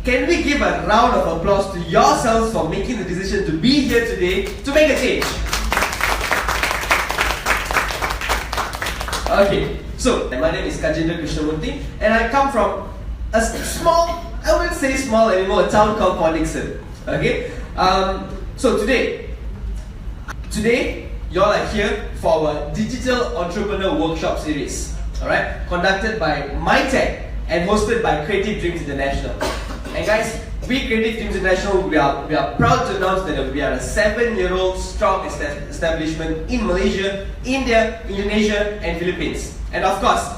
can we give a round of applause to yourselves for making the decision to be here today to make a change? Okay, so my name is Kajendra Krishnamurthy and I come from a small, I wouldn't say small anymore, a town called Port Dickson. Okay, so today y'all are here for our Digital Entrepreneur Workshop series, alright, conducted by myAlphaTEC and hosted by Creative Dreams International. And guys, we Creative Dreams International, we are proud to announce that we are a 7-year-old strong establishment in Malaysia, India, Indonesia and Philippines. And of course,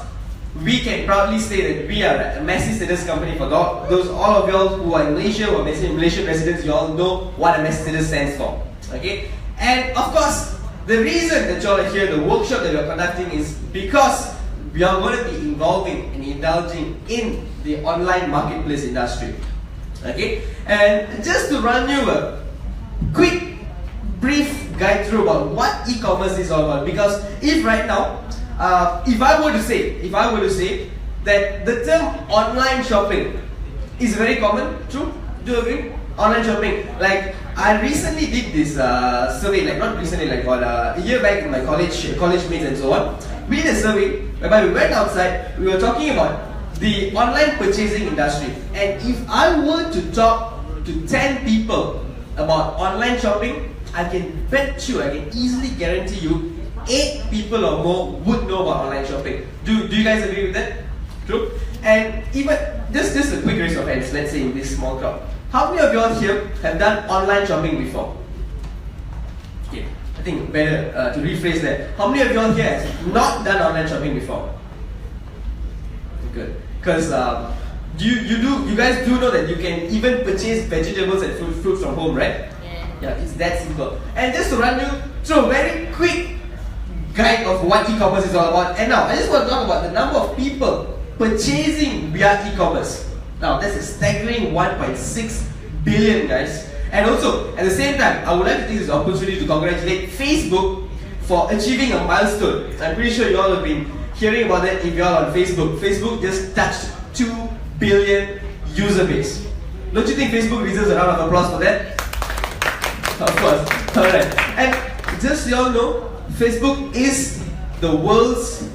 we can proudly say that we are a Messi status company. For all of y'all who are in Malaysia, who are Malaysian residents, you all know what a Messi status stands for. Okay? And of course, the reason that y'all are here, the workshop that we are conducting, is because we are going to be involving and indulging in the online marketplace industry. Okay? And just to run you a quick, brief guide through about what e-commerce is all about, because if right now, if I were to say that the term online shopping is very common, true? Do you agree? Online shopping, like I recently did this survey, like not recently, like about a year back in my college mates and so on. We did a survey whereby we went outside, we were talking about the online purchasing industry, and if I were to talk to 10 people about online shopping, I can bet you, I can easily guarantee you 8 people or more would know about online shopping. Do you guys agree with that? True? And even just a quick raise of hands, let's say in this small crowd. How many of y'all here have done online shopping before? Okay, I think better to rephrase that. How many of y'all here has not done online shopping before? Good. Because you guys do know that you can even purchase vegetables and fruits from home, right? Yeah, it's that simple. And just to run you through a very quick guide of what e-commerce is all about. And now, I just want to talk about the number of people purchasing via e-commerce. Now, that's a staggering 1.6 billion, guys. And also, at the same time, I would like to take this opportunity to congratulate Facebook for achieving a milestone. I'm pretty sure you all have been hearing about that if you're on Facebook. Facebook just touched 2 billion user base. Don't you think Facebook deserves a round of applause for that? Of course. Alright. And just so you all know, Facebook is the world's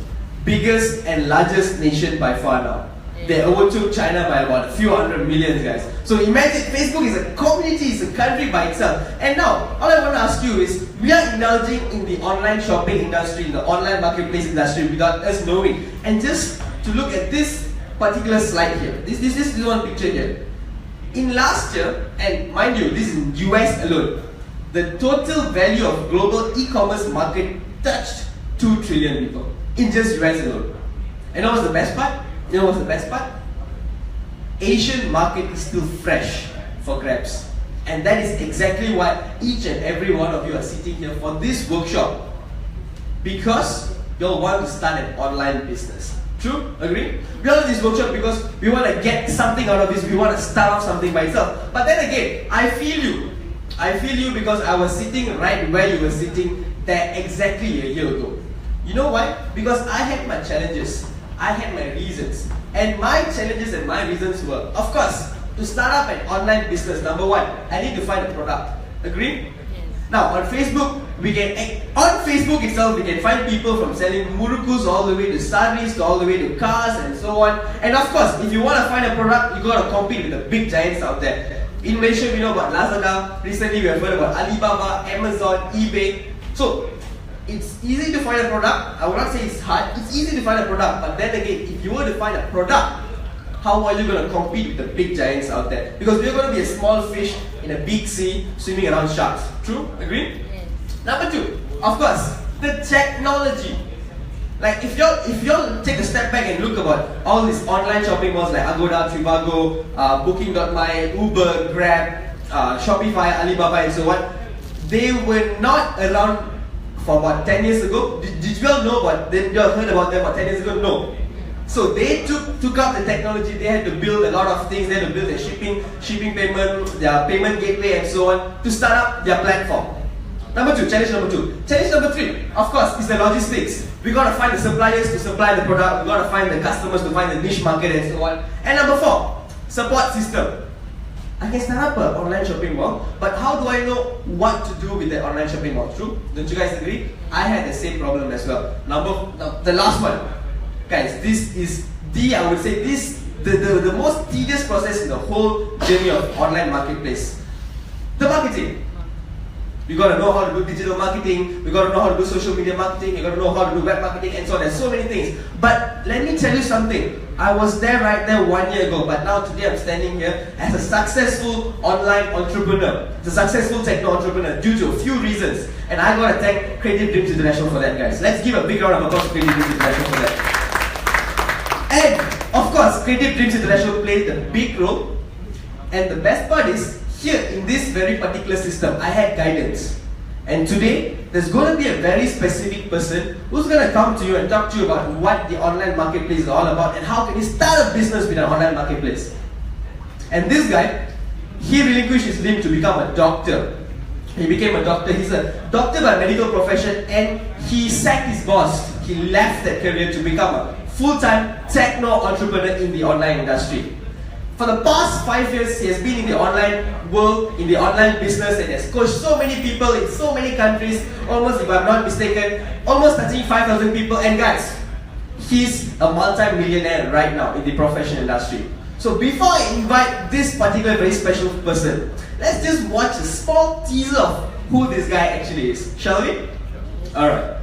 biggest and largest nation by far now. They overtook China by about a few hundred million, guys. So imagine, Facebook is a community, it's a country by itself. And now, all I want to ask you is, we are indulging in the online shopping industry, in the online marketplace industry without us knowing. And just to look at this particular slide here, this is one picture here. In last year, and mind you, this is in US alone, the total value of global e-commerce market touched 2 trillion people in just US alone. And what was the best part? You know what's the best part? Asian market is still fresh for grabs. And that is exactly why each and every one of you are sitting here for this workshop. Because you'll want to start an online business. True? Agree? We all do this workshop because we want to get something out of this. We want to start off something by itself. But then again, I feel you because I was sitting right where you were sitting there exactly a year ago. You know why? Because I had my challenges. I had my reasons. And my challenges and my reasons were, of course, to start up an online business, number one, I need to find a product. Agree? Yes. Now, on Facebook itself, we can find people from selling murukus all the way to saris, to all the way to cars and so on. And of course, if you want to find a product, you got to compete with the big giants out there. In Malaysia, we know about Lazada. Recently, we have heard about Alibaba, Amazon, eBay. So, it's easy to find a product. I would not say it's hard. It's easy to find a product. But then again, if you were to find a product, how are you going to compete with the big giants out there? Because we're going to be a small fish in a big sea swimming around sharks. True? Agree? Yes. Number 2, of course, the technology. Like if y'all take a step back and look about all these online shopping malls like Agoda, Trivago, Booking.my, Uber, Grab, Shopify, Alibaba and so on, they were not around for about 10 years ago. Did you all know about them? You all heard about them about 10 years ago? No. So they took up the technology. They had to build a lot of things. They had to build their shipping payment, their payment gateway and so on to start up their platform. Challenge number two. Challenge number 3, of course, is the logistics. We gotta find the suppliers to supply the product. We gotta find the customers to find the niche market and so on. And number 4, support system. I can start up an online shopping mall, but how do I know what to do with that online shopping mall? True? Don't you guys agree? I had the same problem as well. The last one. Guys, this is I would say the most tedious process in the whole journey of online marketplace. The marketing. You gotta know how to do digital marketing, you gotta know how to do social media marketing, you gotta know how to do web marketing and so on. There's so many things. But let me tell you something. I was right there 1 year ago, but now today I'm standing here as a successful online entrepreneur, a successful techno entrepreneur due to a few reasons. And I gotta thank Creative Dreams International for that, guys. Let's give a big round of applause to Creative Dreams International for that. And of course, Creative Dreams International played a big role. And the best part is, here in this very particular system, I had guidance. And today, there's going to be a very specific person who's going to come to you and talk to you about what the online marketplace is all about and how can you start a business with an online marketplace. And this guy, he relinquished his dream to become a doctor. He became a doctor. He's a doctor by medical profession, and he sacked his boss. He left that career to become a full-time techno entrepreneur in the online industry. For the past 5 years, he has been in the online world, in the online business, and has coached so many people in so many countries, almost, if I'm not mistaken, almost touching 5,000 people. And guys, he's a multi-millionaire right now in the professional industry. So before I invite this particular very special person, let's just watch a small teaser of who this guy actually is, shall we? Alright.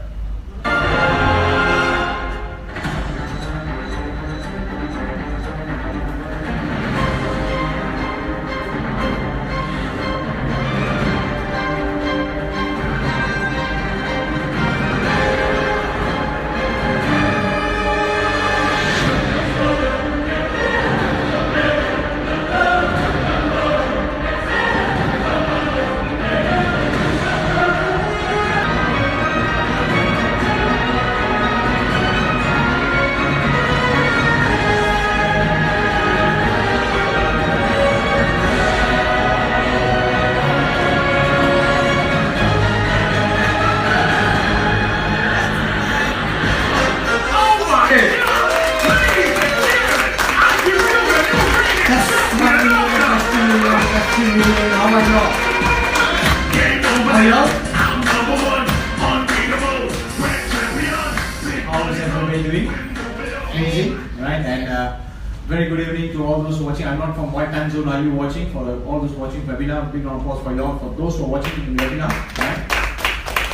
Very good evening to all those watching. I'm not from what time zone are you watching. For all those watching webinar, big round of applause for you all. For those who are watching in the webinar, right?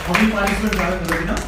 How many participants are in the webinar?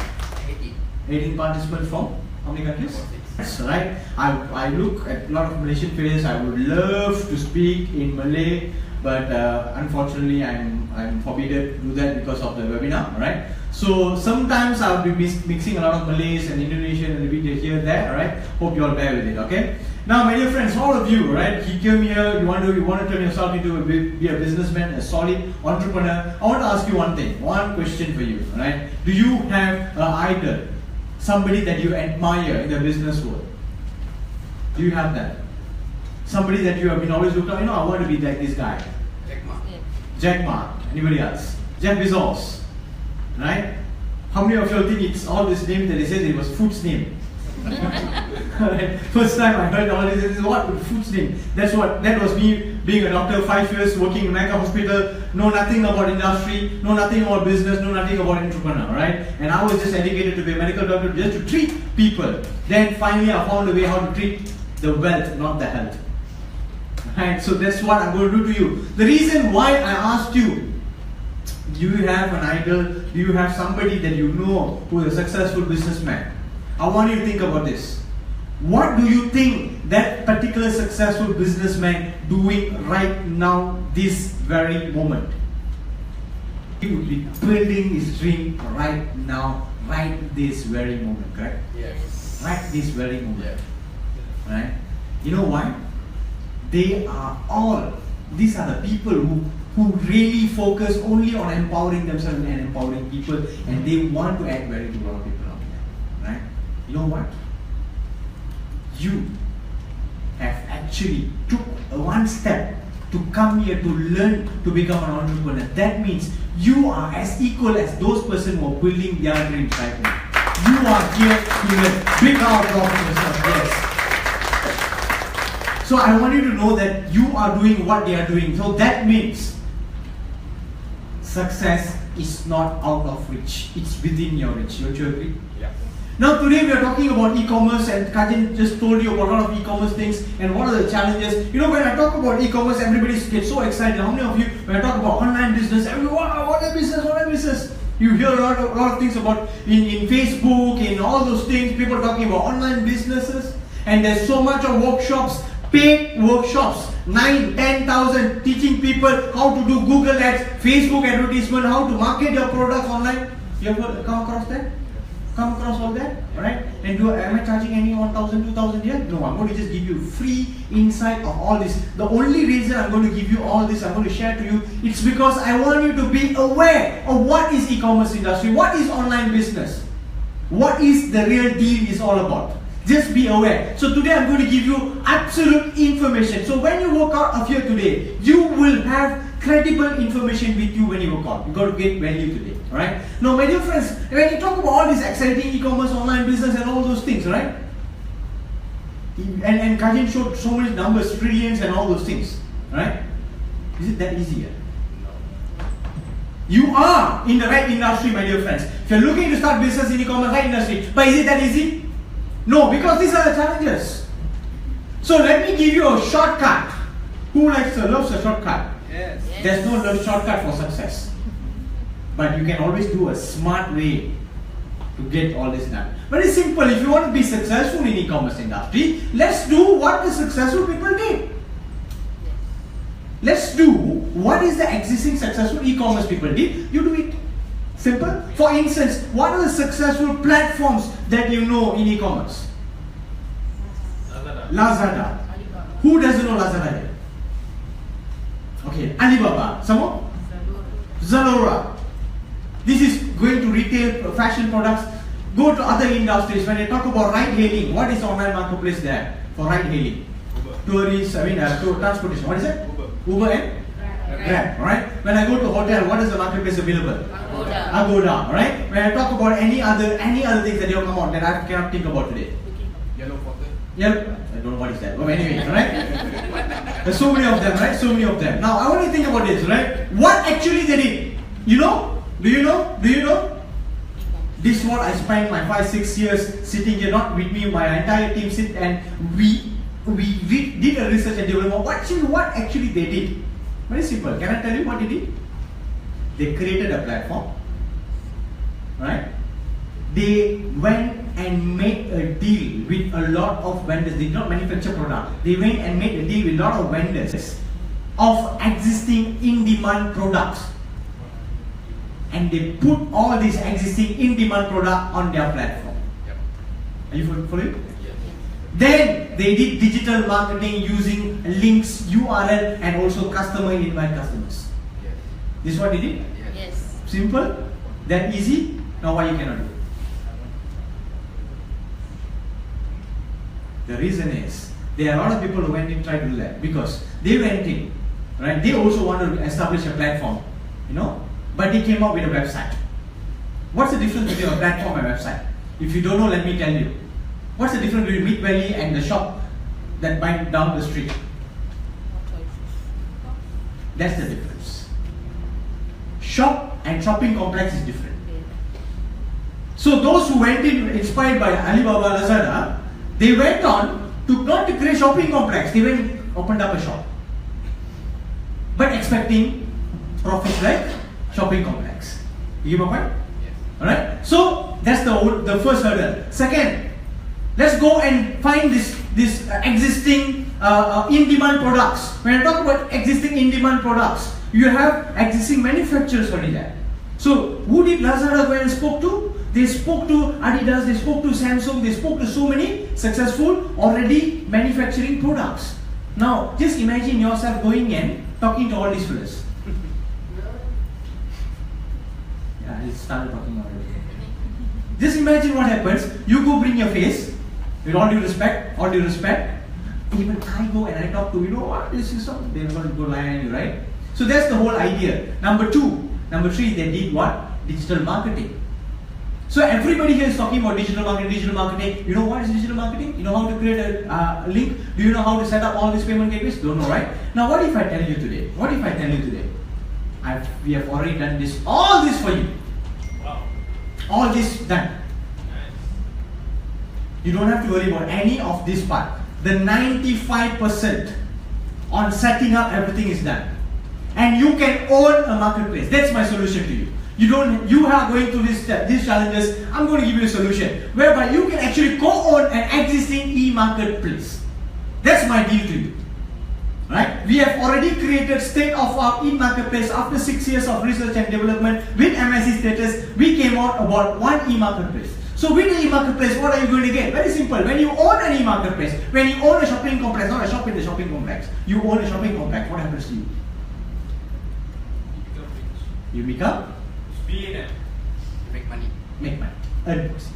18 participants from how many countries? Yes, right. I look at a lot of Malaysian faces. I would love to speak in Malay, but unfortunately I'm forbidden to do that because of the webinar, right? So sometimes I'll be mixing a lot of Malays and Indonesian and repeat here there, right? Hope you all bear with it, okay? Now, my dear friends, all of you, right? You came here, you want to turn yourself into be a businessman, a solid entrepreneur. I want to ask you one thing, one question for you, right? Do you have an idol, somebody that you admire in the business world? Do you have that? Somebody that you have been always looked at, I want to be like this guy. Jack Ma. Anybody else? Jeff Bezos. Right? How many of you think it's all this name that they said it was food's name? Right. First time I heard all this, what food's name? That was me being a doctor, 5 years working in Mecca Hospital, know nothing about industry, know nothing about business, know nothing about entrepreneur, right? And I was just educated to be a medical doctor just to treat people. Then finally I found a way how to treat the wealth, not the health. Right? So that's what I'm going to do to you. The reason why I asked you, do you have an idol? Do you have somebody that you know who is a successful businessman? I want you to think about this. What do you think that particular successful businessman doing right now, this very moment? He would be building his dream right now, right this very moment, correct? Yes. Right this very moment. Right? You know why? These are the people who really focus only on empowering themselves and empowering people, and they want to add value to a lot of people out there. Right? You know what? You have actually took one step to come here to learn to become an entrepreneur. That means you are as equal as those persons who are building their dreams right now. You are here to learn. Big round of applause for yourself. Yes. So I want you to know that you are doing what they are doing. So that means success is not out of reach. It's within your reach. Don't you agree? Yeah. Now today we are talking about e-commerce, and Kajin just told you about a lot of e-commerce things and what are the challenges. You know, when I talk about e-commerce, everybody gets so excited. How many of you, when I talk about online business, everyone, wow, what a business, what a business. You hear a lot of things about in Facebook, in all those things, people talking about online businesses, and there's so much of workshops, paid workshops, 9,000, 10,000, teaching people how to do Google ads, Facebook advertisement, how to market your products online. You ever come across that? Come across all that? Alright? And am I charging any 1,000, 2,000 here? No, I'm going to just give you free insight of all this. The only reason I'm going to give you all this, I'm going to share to you, it's because I want you to be aware of what is e-commerce industry, what is online business, what is the real deal is all about. Just be aware. So today I'm going to give you absolute information. So when you walk out of here today, you will have credible information with you when you walk out. You got to get value today. Alright? Now my dear friends, when you talk about all this exciting e-commerce, online business and all those things, right? And Kajin showed so many numbers, trillions and all those things. Right? Is it that easy? You are in the right industry, my dear friends. If you're looking to start business in e-commerce, right industry. But is it that easy? No, because these are the challenges. So let me give you a shortcut. Who loves a shortcut? Yes. There's no shortcut for success. But you can always do a smart way to get all this done. Very simple. If you want to be successful in e-commerce industry, let's do what the successful people did. Let's do what is the existing successful e-commerce people did. You do it. Simple. For instance, what are the successful platforms that you know in e-commerce? Lazada. Who doesn't know Lazada yet? Okay, Alibaba. Some more? Zalora. This is going to retail fashion products. Go to other industries. When they talk about ride hailing, what is the online marketplace there for ride hailing? Tourists, transportation. What is it? Uber and Grab. Alright. When I go to hotel, what is the marketplace available? Agoda. Alright. When I talk about any other things that will come out that I cannot think about today. Yellow Portal. Yep. I don't know what is that. But anyway, right? There's so many of them, right? So many of them. Now I want you to think about this, right? What actually they did? You know? Do you know? Do you know? This is what I spent my 5-6 years sitting here, not with me, my entire team sit, and we did a research and development. What actually they did? Very simple. Can I tell you what they did? They created a platform, right? They went and made a deal with a lot of vendors. They did not manufacture product. They went and made a deal with a lot of vendors of existing in-demand products. And they put all these existing in-demand product on their platform. Yep. Are you following? Yes. Then they did digital marketing using links, URL, and also customer invite customers. Yes. This is what they did? Yes. Simple? That easy? Now why you cannot do? The reason is there are a lot of people who went in and tried to do that because they went in, right? They also want to establish a platform, you know, but they came up with a website. What's the difference between a platform and a website? If you don't know, let me tell you. What's the difference between Mid Valley and the shop that went down the street? That's the difference. Shop and shopping complex is different. So those who went in inspired by Alibaba, Lazada, they went on to not to create shopping complex. They went opened up a shop, but expecting profits like shopping complex. You get my point? Yes. All right. So that's the first hurdle. Second, let's go and find this existing in-demand products. When I talk about existing in-demand products, you have existing manufacturers already there. So who did Lazada go and spoke to? They spoke to Adidas, they spoke to Samsung, they spoke to so many successful already manufacturing products. Now just imagine yourself going and talking to all these fellas. Yeah, I started talking already. Just imagine what happens. You go bring your face, with all due respect, even I go and I talk to, you know what, this is something, they're going to go lie on you, right? So that's the whole idea. Number 3, they did what? Digital marketing. So everybody here is talking about digital marketing, digital marketing. You know what is digital marketing? You know how to create a link? Do you know how to set up all these payment gateways? Don't know, right? Now what if I tell you today? We have already done this, all this for you. Wow. All this done. Nice. You don't have to worry about any of this part. The 95% on setting up everything is done. And you can own a marketplace. That's my solution to you. You are going through these challenges. I'm going to give you a solution whereby you can actually co-own an existing e-marketplace. That's my deal to you. Right? We have already created state-of-art e-marketplace after 6 years of research and development with MSc status. We came out about one e-marketplace. So with the e-marketplace, what are you going to get? Very simple. When you own an e-marketplace, when you own a shopping complex, not a shop in the shopping complex, you own a shopping complex, what happens to you? You become Billionaire. Make money. make money, earn books.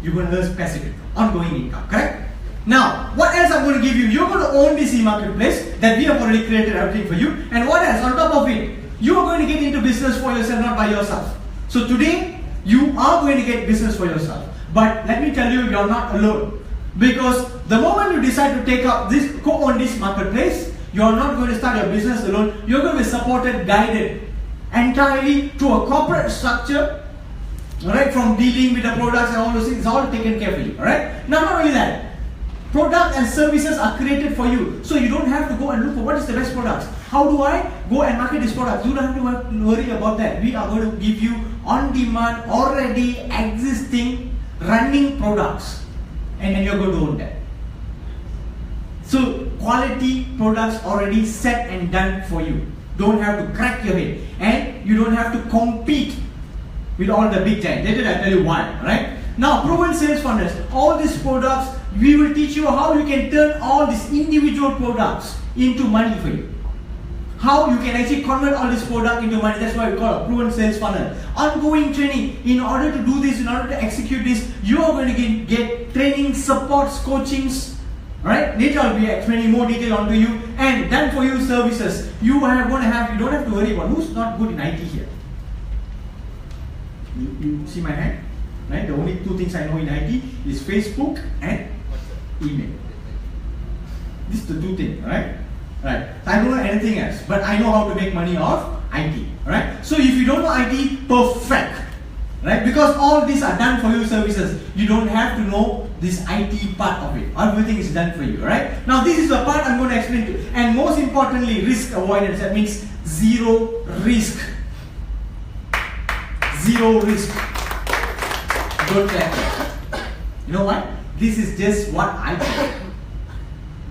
You're going to earn passive income, ongoing income, correct? Now, what else I'm going to give you? You're going to own this e-marketplace that we have already created everything for you. And what else? On top of it, you are going to get into business for yourself, not by yourself. So today, you are going to get business for yourself. But let me tell you, you're not alone. Because the moment you decide to take up this, co-own this marketplace, you're not going to start your business alone. You're going to be supported, guided entirely through a corporate structure, right? From dealing with the products and all those things, it's all taken care of you, alright? Now, not only that, products and services are created for you, so you don't have to go and look for what is the best products. How do I go and market this product? You don't have to worry about that. We are going to give you on-demand, already existing, running products, and then you're going to own that. So quality products already set and done for you. Don't have to crack your head, and you don't have to compete with all the big giants. Later I'll tell you why, right? Now, proven sales funnels. All these products, we will teach you how you can turn all these individual products into money for you. How you can actually convert all this product into money. That's why we call it a proven sales funnel. Ongoing training. In order to do this, in order to execute this, you are going to get training, supports, coachings. Right? Later I'll be explaining more detail onto you, and done for you services. You don't have to worry about who's not good in IT here. You see my hand? Right? The only two things I know in IT is Facebook and email. These are the two things, right? Right. I don't know anything else, but I know how to make money off IT. Right? So if you don't know IT, perfect. Right? Because all these are done for you services. You don't have to know this IT part of it. Everything is done for you. Right? Now this is the part I'm going to explain to you. And most importantly, risk avoidance. That means zero risk. Zero risk. Don't care. You know what? This is just what I do.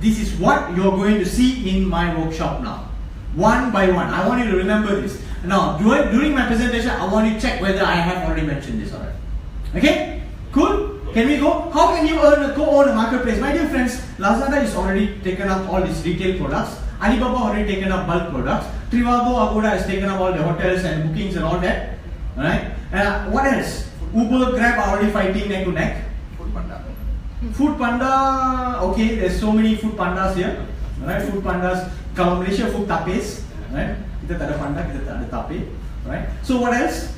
This is what you're going to see in my workshop now. One by one. I want you to remember this. Now, during my presentation, I want you to check whether I have already mentioned this already. Okay? Cool? Can we go? How can you co-own a marketplace? My dear friends, Lazada is already taken up all these retail products. Alibaba already taken up bulk products. Trivago, Agoda has taken up all the hotels and bookings and all that. Alright? What else? Uber, Grab are already fighting neck to neck. Food Panda, okay, there's so many Food Pandas here. Right? Food Pandas. Kalau Malaysia, food tapis. Right? Kita tak ada panda, kita tak ada tape. Right? So what else?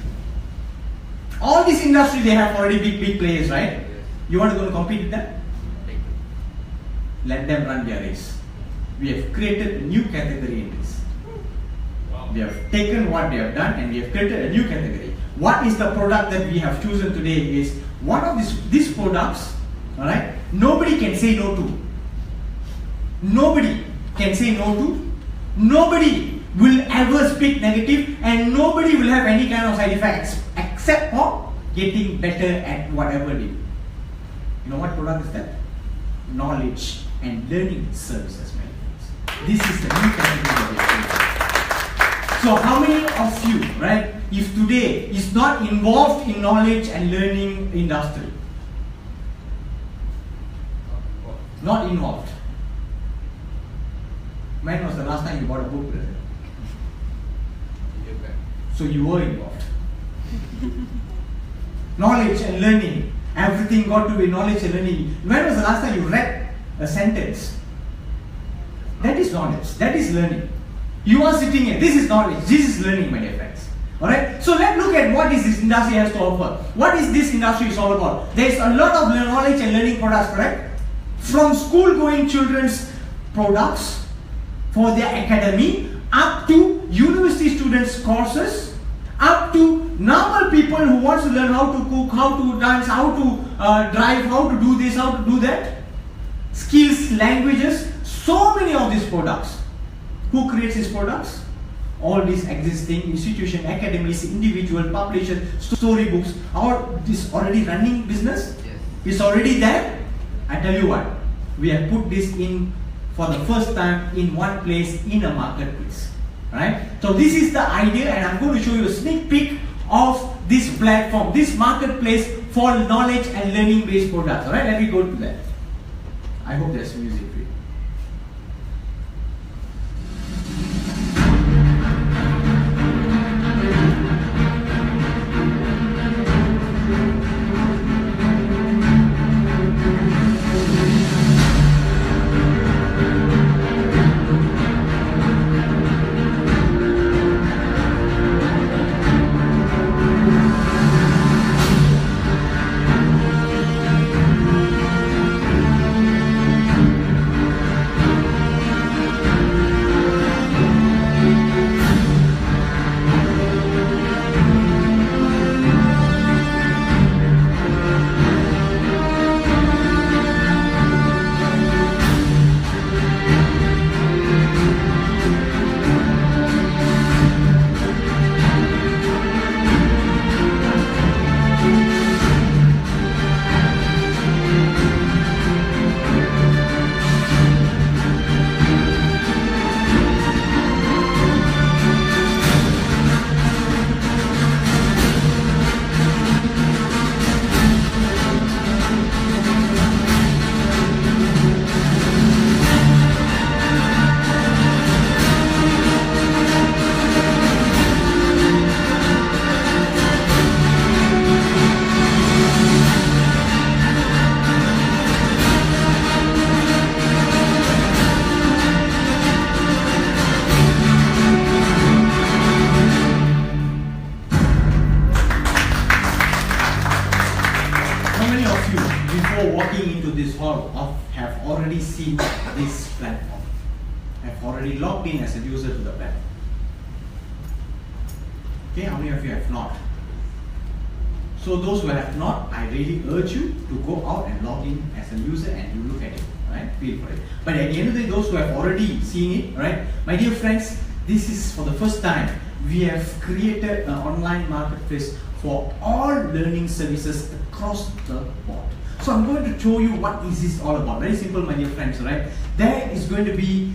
All this industry, they have already big players, right? You want to go and compete with them? Let them run their race. We have created a new category in this. We have taken what they have done and we have created a new category. What is the product that we have chosen today is one of these products, alright? Nobody can say no to. Nobody can say no to. Nobody will ever speak negative, and nobody will have any kind of side effects except for getting better at whatever they do. You know what product is that? Knowledge and learning services, my friends. This is the new category that we are creating. So how many of you, right, if today is not involved in knowledge and learning industry? Not involved. When was the last time you bought a book, brother? So you were involved. Knowledge and learning. Everything got to be knowledge and learning. When was the last time you read a sentence? That is knowledge. That is learning. You are sitting here. This is knowledge. This is learning, my dear friends. Alright, so let's look at what this industry has to offer. What is this industry is all about? There is a lot of knowledge and learning products, correct? From school-going children's products for their academy, up to university students' courses, up to normal people who want to learn how to cook, how to dance, how to drive, how to do this, how to do that. Skills, languages, so many of these products. Who creates these products? All these existing institutions, academies, individual publishers, storybooks, or this already running business? Yes. It's already there. I tell you what, we have put this in for the first time in one place in a marketplace. Right? So this is the idea, and I'm going to show you a sneak peek of this platform, this marketplace for knowledge and learning based products. Alright, let me go to that. I hope there's music for you. Have already seen this platform, have already logged in as a user to the platform? Okay, how many of you have not? So those who have not, I really urge you to go out and log in as a user and you look at it, right? Feel for it. But at the end of the day, those who have already seen it, right? My dear friends, this is for the first time we have created an online marketplace for all learning services across the board. So I'm going to show you what is this all about. Very simple, my dear friends, right? There is going to be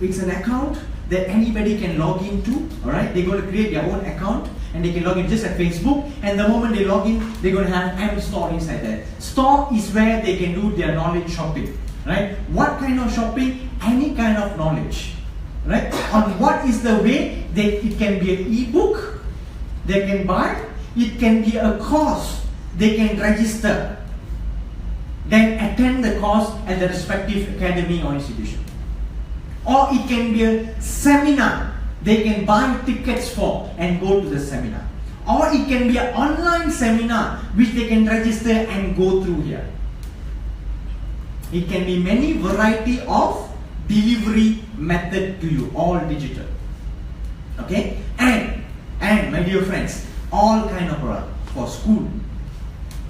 it's an account that anybody can log into. All right, they're going to create their own account and they can log in just at Facebook. And the moment they log in, they're going to have M Store inside there. Store is where they can do their knowledge shopping. Right? What kind of shopping? Any kind of knowledge. Right? On what is the way it can be an ebook they can buy. It can be a course they can register. Then attend the course at the respective academy or institution. Or it can be a seminar they can buy tickets for and go to the seminar. Or it can be an online seminar which they can register and go through here. It can be many variety of delivery method to you, all digital. Okay? And my dear friends, all kind of product for school,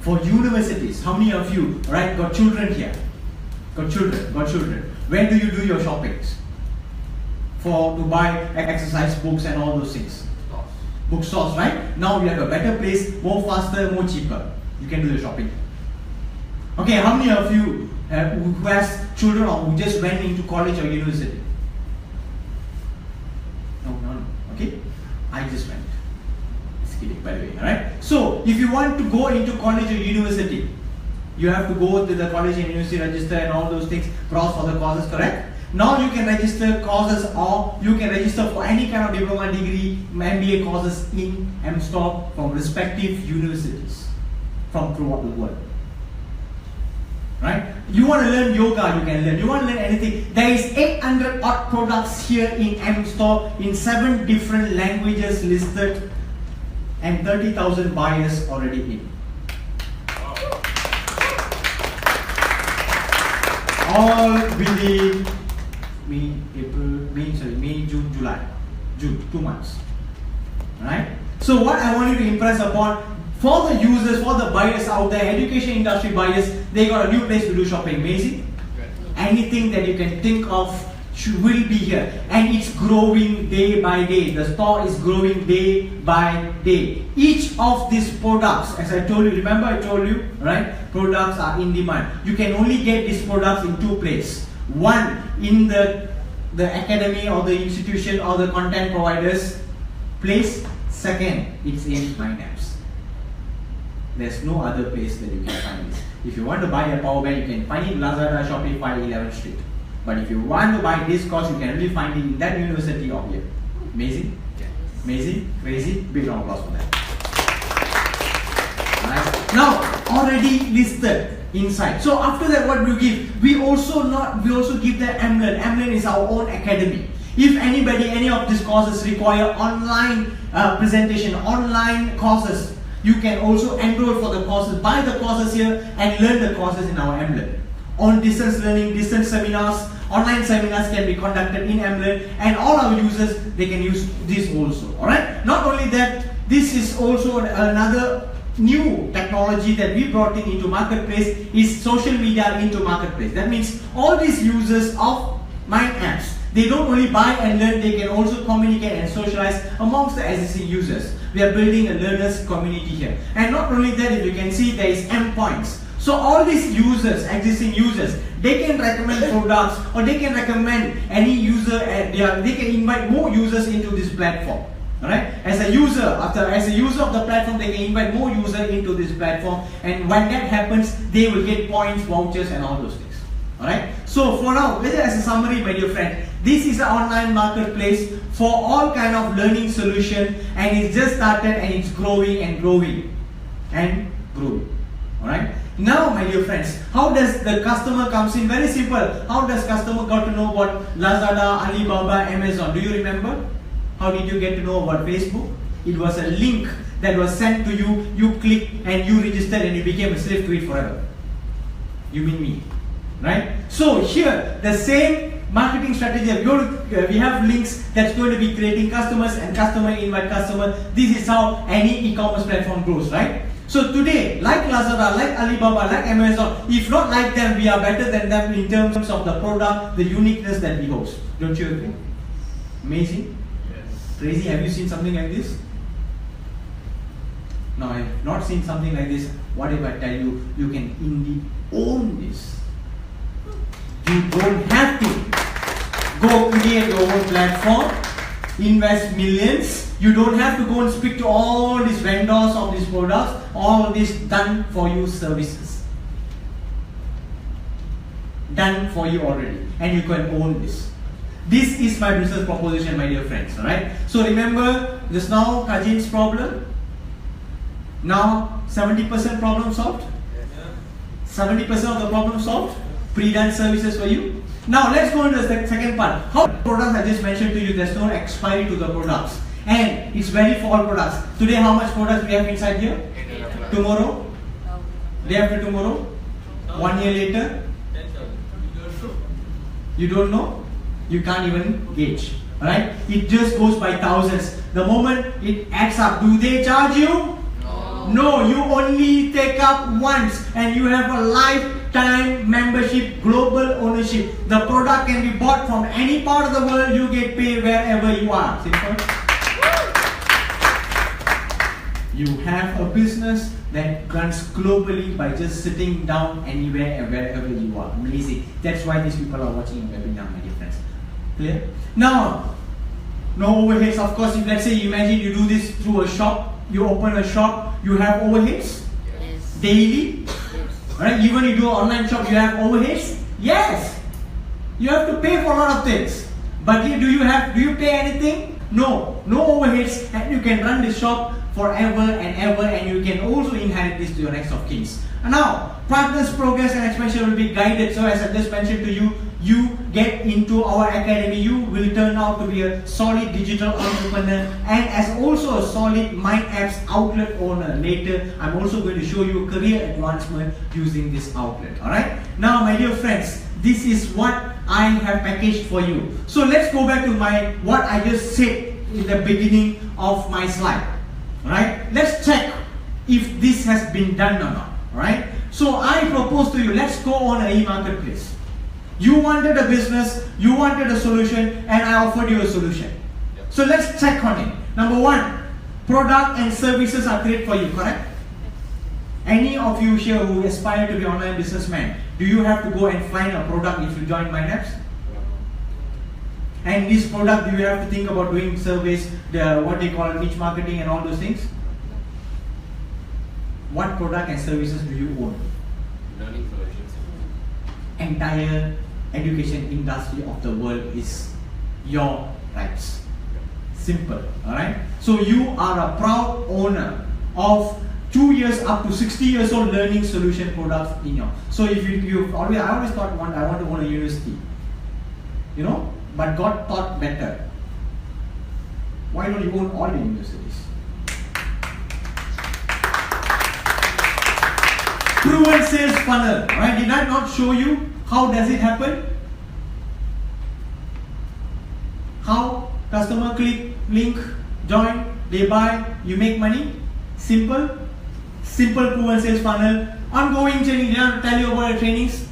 for universities. How many of you, right, got children here? Got children. Where do you do your shoppings? To buy exercise books and all those things. Bookstores, right? Now we have a better place, more faster, more cheaper. You can do the shopping. Okay, how many of you who has children or who just went into college or university? No. Okay, I just went. Just kidding, by the way. Alright. So if you want to go into college or university, you have to go to the college and university register and all those things, browse for the courses, correct? Now you can register courses or you can register for any kind of diploma degree, MBA courses in M-Store from respective universities from throughout the world. Right? You want to learn yoga, you can learn. You want to learn anything. There is 800 odd products here in M-Store in 7 different languages listed. and 30,000 buyers already in. All within May, June, July. June, 2 months. Right? So what I want you to impress upon, for the users, for the buyers out there, education industry buyers, they got a new place to do shopping. Amazing. Anything that you can think of will be here, and it's growing day by day. The store is growing day by day. Each of these products, as I told you, remember I told you, right? Products are in demand. You can only get these products in 2 places. One, in the academy or the institution or the content providers place. Second, it's in myAlphaTEC. There's no other place that you can find this. If you want to buy a power bank, you can find it in Lazada, Shopify, 11th Street. But if you want to buy this course, you can only find it in that university of here. Amazing? Amazing? Crazy? Big round of applause for that. Right. Now, already listed inside. So after that, what we give? We also give the Amlen. Amlen is our own academy. If any of these courses require online presentation, online courses, you can also enroll for the courses, buy the courses here and learn the courses in our Amlen. On distance learning, distance seminars, online seminars can be conducted in Amlen, and all our users, they can use this also. Alright? Not only that, this is also another new technology that we brought into marketplace, is social media into marketplace. That means all these users of myAlphaTEC, they don't only buy and learn, they can also communicate and socialize amongst the existing users. We are building a learners community here. And not only that, if you can see, there is endpoints. So all these users, existing users, they can recommend products, or they can recommend any user, they can invite more users into this platform. Alright? As a user of the platform, they can invite more users into this platform, and when that happens, they will get points, vouchers, and all those things. Alright? So for now, as a summary, my dear friend, this is an online marketplace for all kind of learning solution, and it's just started and it's growing and growing and growing. Alright? Now, my dear friends, how does the customer comes in? Very simple. How does customer got to know about Lazada, Alibaba, Amazon? Do you remember? How did you get to know about Facebook? It was a link that was sent to you. You click and you registered and you became a slave to it forever. You mean me, right? So here, the same marketing strategy. We have links that's going to be creating customers, and customer invite customer. This is how any e-commerce platform grows, right? So today, like Lazada, like Alibaba, like Amazon, if not like them, we are better than them in terms of the product, the uniqueness that we host. Don't you agree? Amazing? Yes. Crazy? Have you seen something like this? No, I have not seen something like this. What if I tell you, you can indeed own this? You don't have to go create your own platform, invest millions. You don't have to go and speak to all these vendors of these products. All these done for you services. Done for you already. And you can own this. This is my business proposition, my dear friends. Alright? So remember, just now Kajin's problem. Now 70% problem solved. 70% of the problem solved. Pre-done services for you. Now let's go into the second part. How products I just mentioned to you, there's no expiry to the products. And it's valid for all products. Today, how much products we have inside here? Tomorrow? Day after tomorrow? 1 year later? You don't know? You can't even gauge. Alright? It just goes by thousands. The moment it adds up, do they charge you? No, you only take up once, and you have a lifetime membership, global ownership. The product can be bought from any part of the world. You get paid wherever you are. Simple. You have a business that runs globally by just sitting down anywhere and wherever you are. Amazing. That's why these people are watching the webinar, my dear friends. Clear? Now, no overheads. Of course, if let's say, imagine you do this through a shop, you open a shop, you have overheads? Yes. Daily? Yes. Right? Even you do an online shop, you have overheads? Yes. You have to pay for a lot of things. But do you pay anything? No. No overheads, and you can run this shop forever and ever, and you can also inherit this to your next of kings. Now, partners' progress and expansion will be guided. So as I just mentioned to you, you get into our academy, you will turn out to be a solid digital entrepreneur and as also a solid myApps outlet owner. Later, I'm also going to show you career advancement using this outlet. Alright? Now, my dear friends, this is what I have packaged for you. So let's go back to what I just said in the beginning of my slide. Alright? Let's check if this has been done or not. Alright? So I propose to you, let's go on an e-marketplace. You wanted a business, you wanted a solution, and I offered you a solution. Yep. So let's check on it. Number one, product and services are great for you, correct? Any of you here who aspire to be online businessman, do you have to go and find a product if you join myApps? And this product, do you have to think about doing surveys, what they call niche marketing and all those things? What product and services do you own? Learning solutions. Entire education industry of the world is your rights. Simple, alright? So you are a proud owner of 2 years up to 60 years old learning solution products in your. So if I always thought I want to own a university, but God thought better. Why don't you own all the universities? Proven sales funnel, right? Did I not show you how does it happen? How customer click, link, join, they buy, you make money? Simple proven sales funnel, ongoing training. Did I tell you about the trainings?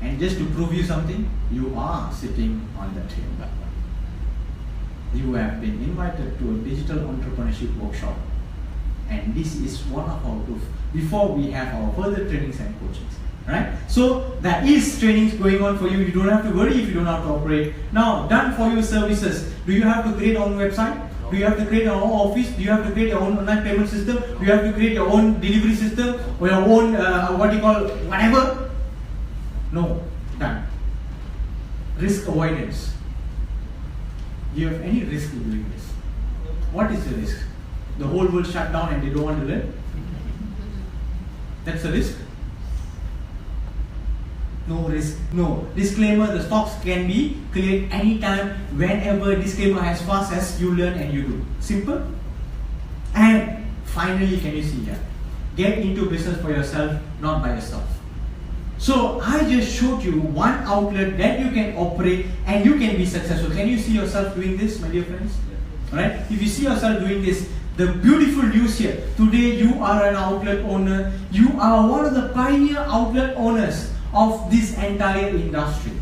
And just to prove you something, you are sitting on the train. You have been invited to a digital entrepreneurship workshop. And this is one of our proof before we have our further trainings and coachings. Right? So there is trainings going on for you. You don't have to worry if you don't have to operate. Now, done for your services. Do you have to create your own website? Do you have to create your own office? Do you have to create your own online payment system? Do you have to create your own delivery system or your own whatever? No, done. Risk avoidance. Do you have any risk in doing this? What is the risk? The whole world shut down and they don't want to learn? That's a risk? No risk. No. Disclaimer, the stocks can be cleared anytime, whenever. Disclaimer, as fast as you learn and you do. Simple. And finally, can you see here? Get into business for yourself, not by yourself. So I just showed you one outlet that you can operate and you can be successful. Can you see yourself doing this, my dear friends? Alright? If you see yourself doing this, the beautiful news here, today you are an outlet owner. You are one of the pioneer outlet owners of this entire industry.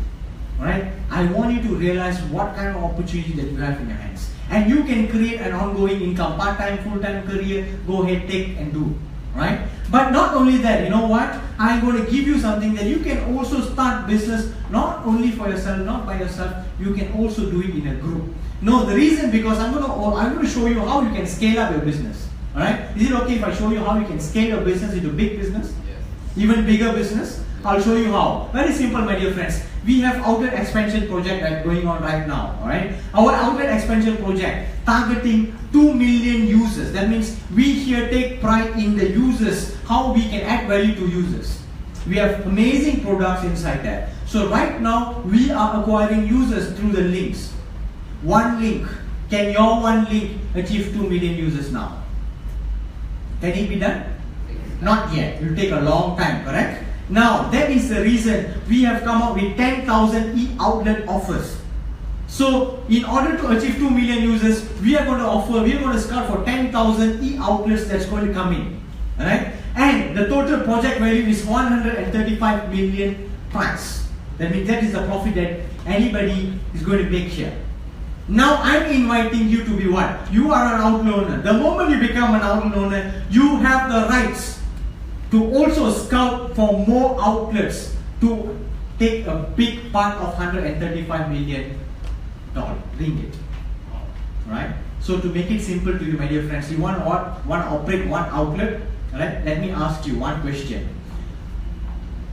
Alright? I want you to realize what kind of opportunity that you have in your hands. And you can create an ongoing income, part-time, full-time career, go ahead, take and do. Right? But not only that, you know what? I'm going to give you something that you can also start business not only for yourself, not by yourself, you can also do it in a group. No, the reason because I'm going to show you how you can scale up your business. Alright? Is it okay if I show you how you can scale your business into big business? Yes. Even bigger business? I'll show you how. Very simple, my dear friends. We have outlet expansion project going on right now. Alright? Our outlet expansion project targeting 2 million users. That means we here take pride in the users, how we can add value to users. We have amazing products inside there. So right now we are acquiring users through the links. One link. Can your one link achieve 2 million users now? Can it be done? Not yet. It will take a long time, correct? Now, that is the reason we have come up with 10,000 e-outlet offers. So, in order to achieve 2 million users, we are going to scout for 10,000 e-outlets that's going to come in. Alright? And the total project value is 135 million price. That means that is the profit that anybody is going to make here. Now I'm inviting you to be what? You are an outlet owner. The moment you become an outlet owner, you have the rights to also scout for more outlets to take a big part of 135 million ringgit. Right? So to make it simple to you, my dear friends, you want to operate one outlet? Right? Let me ask you one question.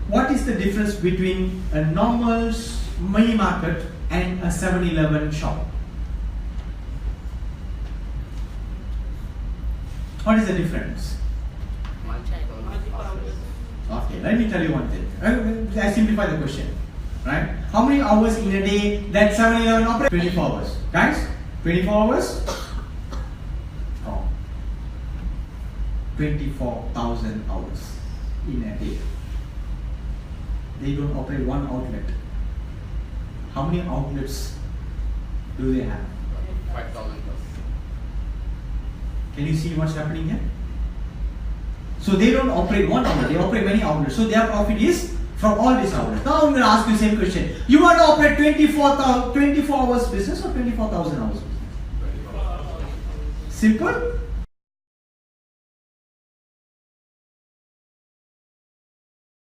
What is the difference between a normal mini market and a 7-Eleven shop? What is the difference? Okay, let me tell you one thing. I simplify the question. Right? How many hours in a day that 7-Eleven operates? 24 hours. Guys, 24 hours? Oh. 24,000 hours in a day. They don't operate one outlet. How many outlets do they have? 5,000 plus. Can you see what's happening here? So they don't operate one outlet, they operate many outlets. So their profit is from all these outlets. Now I'm going to ask you the same question. You want to operate 24 hours business or 24,000 hours business? Simple?